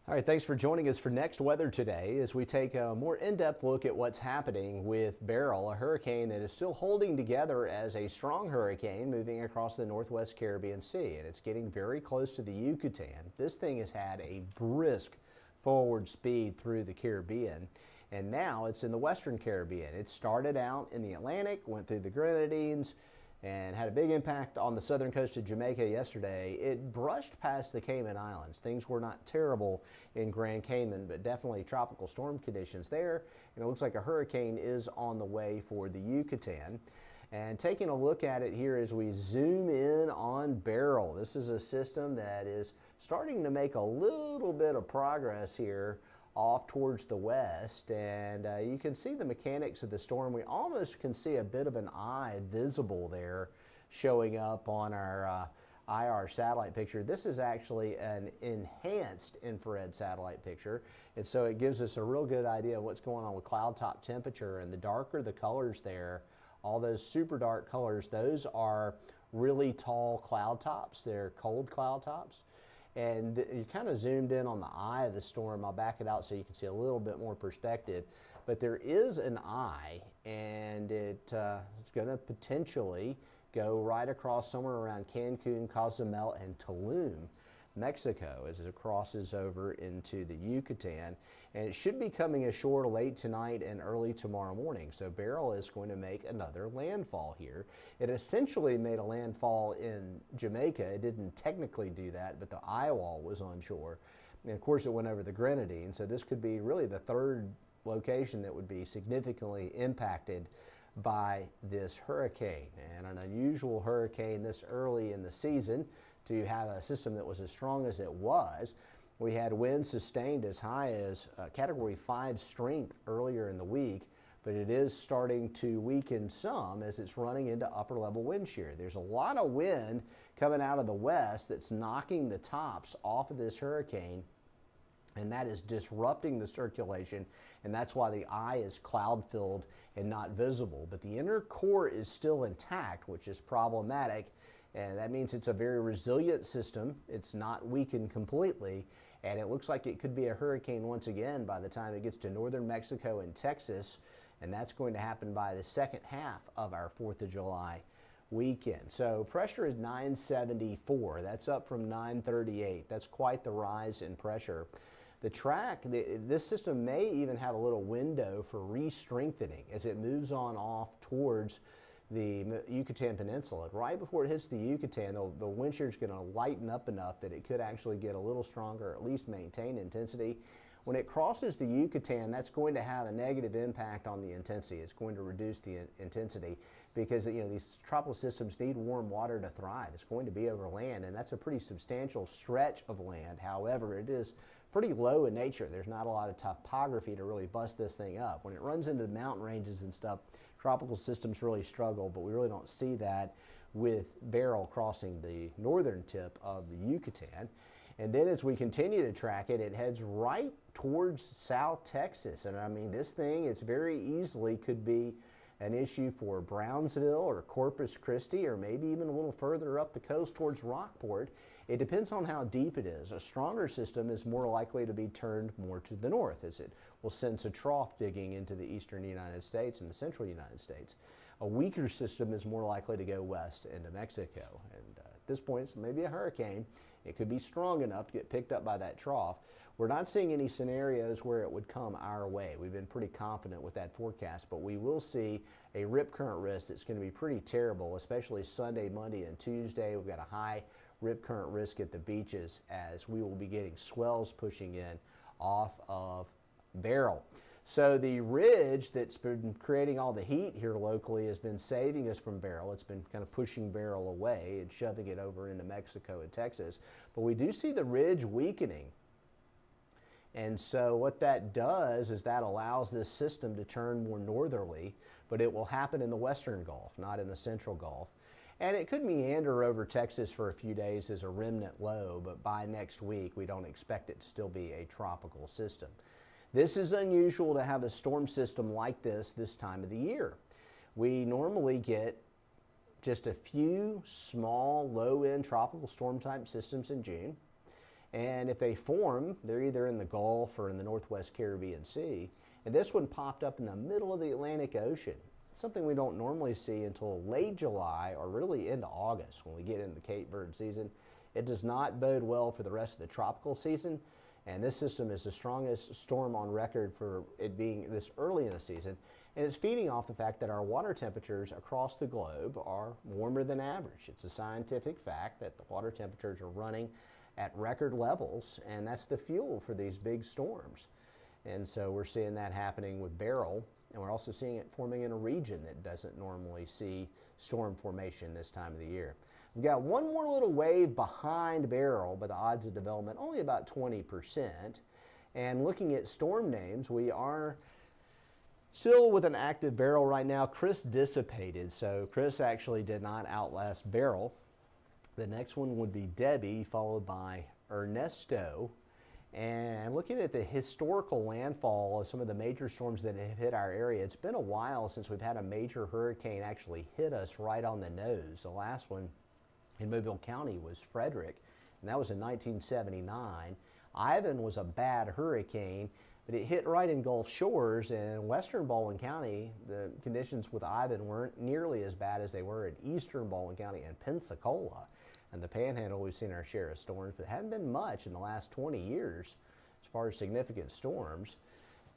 All right, thanks for joining us for Next Weather today as we take a more in-depth look at what's happening with Beryl, a hurricane that is still holding together as a strong hurricane moving across the northwest Caribbean Sea, and it's getting very close to the Yucatan. This thing has had a brisk forward speed through the Caribbean, and now it's in the western Caribbean. It started out in the Atlantic, went through the Grenadines, and had a big impact on the southern coast of Jamaica yesterday. It brushed past the Cayman Islands. Things were not terrible in Grand Cayman, but definitely tropical storm conditions there. And it looks like a hurricane is on the way for the Yucatan. And taking a look at it here as we zoom in on Beryl. This is a system that is starting to make a little bit of progress here off towards the west, and you can see the mechanics of the storm. We almost can see a bit of an eye visible there showing up on our IR satellite picture. This is actually an enhanced infrared satellite picture, and so it gives us a real good idea of what's going on with cloud top temperature. And the darker the colors there, all those super dark colors, those are really tall cloud tops. They're cold cloud tops. And you kind of zoomed in on the eye of the storm. I'll back it out so you can see a little bit more perspective. But there is an eye, and it's going to potentially go right across somewhere around Cancun, Cozumel, and Tulum, Mexico, as it crosses over into the Yucatan. And it should be coming ashore late tonight and early tomorrow morning. So Beryl is going to make another landfall here. It essentially made a landfall in Jamaica. It didn't technically do that, but the eye wall was on shore. And of course, it went over the Grenadines. So this could be really the third location that would be significantly impacted by this hurricane. And an unusual hurricane this early in the season to have a system that was as strong as it was. We had winds sustained as high as Category 5 strength earlier in the week, but it is starting to weaken some as it's running into upper level wind shear. There's a lot of wind coming out of the west that's knocking the tops off of this hurricane, and that is disrupting the circulation, and that's why the eye is cloud filled and not visible. But the inner core is still intact, which is problematic, and that means it's a very resilient system. It's not weakened completely, and it looks like it could be a hurricane once again by the time it gets to northern Mexico and Texas, and that's going to happen by the second half of our 4th of July weekend. So pressure is 974. That's up from 938. That's quite the rise in pressure. The track, this system may even have a little window for re-strengthening as it moves on off towards the Yucatan Peninsula. Right before it hits the Yucatan, the wind shear is going to lighten up enough that it could actually get a little stronger, or at least maintain intensity. When it crosses the Yucatan, that's going to have a negative impact on the intensity. It's going to reduce the intensity because these tropical systems need warm water to thrive. It's going to be over land, and that's a pretty substantial stretch of land. However, it is pretty low in nature. There's not a lot of topography to really bust this thing up. When it runs into mountain ranges and stuff, tropical systems really struggle, but we really don't see that with Beryl crossing the northern tip of the Yucatan. And then as we continue to track it, it heads right towards South Texas. And I mean, this thing is very easily could be an issue for Brownsville or Corpus Christi, or maybe even a little further up the coast towards Rockport. It depends on how deep it is. A stronger system is more likely to be turned more to the north, as it will sense a trough digging into the eastern United States and the central United States. A weaker system is more likely to go west into Mexico. And at this point, it's maybe a hurricane. It could be strong enough to get picked up by that trough. We're not seeing any scenarios where it would come our way. We've been pretty confident with that forecast, but we will see a rip current risk that's going to be pretty terrible, especially Sunday, Monday, and Tuesday. We've got a high rip current risk at the beaches as we will be getting swells pushing in off of Beryl. So the ridge that's been creating all the heat here locally has been saving us from Beryl. It's been kind of pushing Beryl away and shoving it over into Mexico and Texas. But we do see the ridge weakening. And so what that does is that allows this system to turn more northerly, but it will happen in the western Gulf, not in the central Gulf. And it could meander over Texas for a few days as a remnant low, but by next week we don't expect it to still be a tropical system. This is unusual to have a storm system like this time of the year. We normally get just a few small low-end tropical storm type systems in June. And if they form, they're either in the Gulf or in the Northwest Caribbean Sea. And this one popped up in the middle of the Atlantic Ocean. It's something we don't normally see until late July or really into August when we get into the Cape Verde season. It does not bode well for the rest of the tropical season. And this system is the strongest storm on record for it being this early in the season. And it's feeding off the fact that our water temperatures across the globe are warmer than average. It's a scientific fact that the water temperatures are running at record levels, and that's the fuel for these big storms. And so we're seeing that happening with Beryl, and we're also seeing it forming in a region that doesn't normally see storm formation this time of the year. We've got one more little wave behind Beryl, but the odds of development only about 20%. And looking at storm names, we are still with an active Beryl right now. Chris dissipated, so Chris actually did not outlast Beryl. The next one would be Debbie, followed by Ernesto. And looking at the historical landfall of some of the major storms that have hit our area, it's been a while since we've had a major hurricane actually hit us right on the nose. The last one in Mobile County was Frederick, and that was in 1979. Ivan was a bad hurricane, but it hit right in Gulf Shores, and in western Baldwin County, the conditions with Ivan weren't nearly as bad as they were in eastern Baldwin County and Pensacola. And the Panhandle, we've seen our share of storms, but haven't been much in the last 20 years as far as significant storms.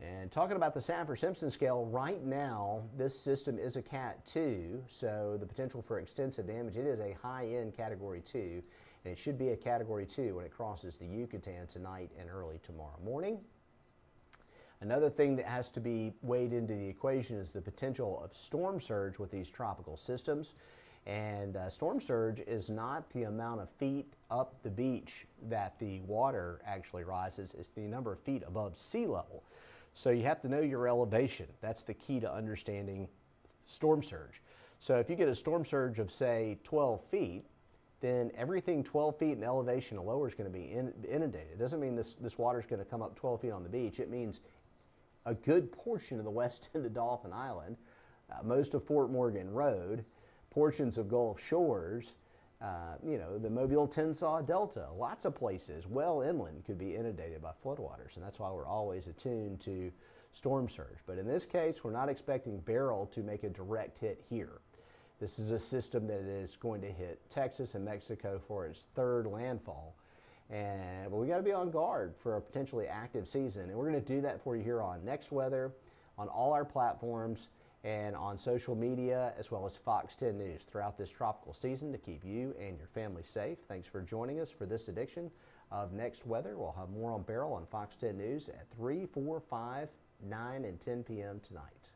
And talking about the Saffir-Simpson scale, right now, this system is a Cat 2, so the potential for extensive damage, it is a high-end Category 2, and it should be a Category 2 when it crosses the Yucatan tonight and early tomorrow morning. Another thing that has to be weighed into the equation is the potential of storm surge with these tropical systems. And storm surge is not the amount of feet up the beach that the water actually rises, it's the number of feet above sea level. So you have to know your elevation. That's the key to understanding storm surge. So if you get a storm surge of, say, 12 feet, then everything 12 feet in elevation or lower is going to be inundated. It doesn't mean this water is going to come up 12 feet on the beach. It means a good portion of the west end of Dauphin Island, most of Fort Morgan Road, portions of Gulf Shores, the Mobile-Tensaw Delta, lots of places well inland could be inundated by floodwaters, and that's why we're always attuned to storm surge. But in this case, we're not expecting Beryl to make a direct hit here. This is a system that is going to hit Texas and Mexico for its third landfall. But we got to be on guard for a potentially active season, and we're going to do that for you here on Next Weather, on all our platforms, and on social media, as well as Fox 10 News throughout this tropical season to keep you and your family safe. Thanks for joining us for this edition of Next Weather. We'll have more on Beryl on Fox 10 News at 3, 4, 5, 9, and 10 p.m. tonight.